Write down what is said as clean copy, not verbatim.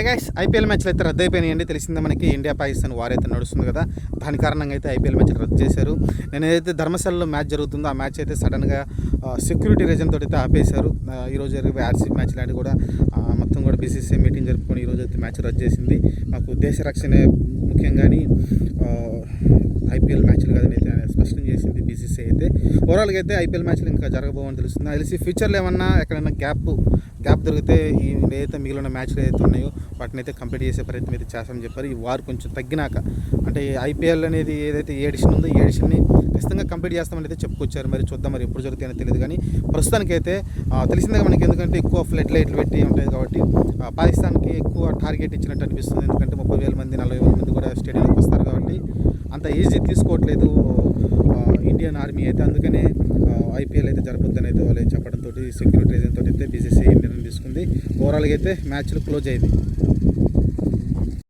Guys IPL మ్యాచ్లు అయితే రద్దు అయిపోయినాయండి. తెలిసిందే మనకి ఇండియా పాకిస్తాన్ వార్ అయితే నడుస్తుంది కదా, దాని కారణంగా అయితే ఐపీఎల్ మ్యాచ్లు రద్దు చేశారు. నేను ఏదైతే ధర్మశాలలో మ్యాచ్ జరుగుతుందో ఆ మ్యాచ్ అయితే సడన్గా సెక్యూరిటీ రీజన్ తోటి అయితే ఆపేశారు. ఈరోజు జరిగే ఆర్సీబీ మ్యాచ్ లాంటివి కూడా మొత్తం కూడా బీసీసీఐ మీటింగ్ జరుపుకొని ఈరోజు అయితే మ్యాచ్ రద్దు చేసింది. మాకు దేశ రక్షణే ముఖ్యంగాని ఐపీఎల్ మ్యాచ్లు కాదని అయితే స్పష్టం చేసింది బీసీసీఐ అయితే. ఓవరాల్గా అయితే ఐపీఎల్ మ్యాచ్లు ఇంకా జరగబోవని తెలుస్తుంది. తెలిసి ఫ్యూచర్లో ఏమన్నా ఎక్కడైనా గ్యాప్ దొరికితే ఈ ఏదైతే మిగిలిన మ్యాచ్లు ఏదైతే ఉన్నాయో వాటిని అయితే కంప్లీట్ చేసే ప్రయత్నం అయితే చేస్తామని చెప్పారు. ఈ వార్ కొంచెం తగ్గినాక అంటే ఐపీఎల్ అనేది ఏదైతే ఏ ఎడిషన్ ఉందో ఈ ఎడిషన్ని ఖచ్చితంగా కంప్లీట్ చేస్తామని అయితే చెప్పుకొచ్చారు. మరి చూద్దాం, మరి ఎప్పుడు జరుగుతాయని తెలియదు. కానీ ప్రస్తుతానికైతే తెలిసిందే మనకి, ఎందుకంటే ఎక్కువ ఫ్లడ్ లైట్లు పెట్టి ఉంటాయి కాబట్టి పాకిస్తాన్కి ఎక్కువ టార్గెట్ ఇచ్చినట్టు అనిపిస్తుంది. ఎందుకంటే 30,000 మంది 40,000 మంది కూడా స్టేడియంలోకి వస్తారు కాబట్టి అంత ఈజీ తీసుకోవట్లేదు ఇండియన్ ఆర్మీ అయితే. అందుకనే ఐపీఎల్ అయితే జరపొద్దని అయితే వాళ్ళు చెప్పడంతో సెక్యూరిటీ రీజన్ తోటి అయితే బీసీసీఐ నిర్ణయం తీసుకుంది. ఓవరాల్గా అయితే మ్యాచ్లు క్లోజ్ అయింది.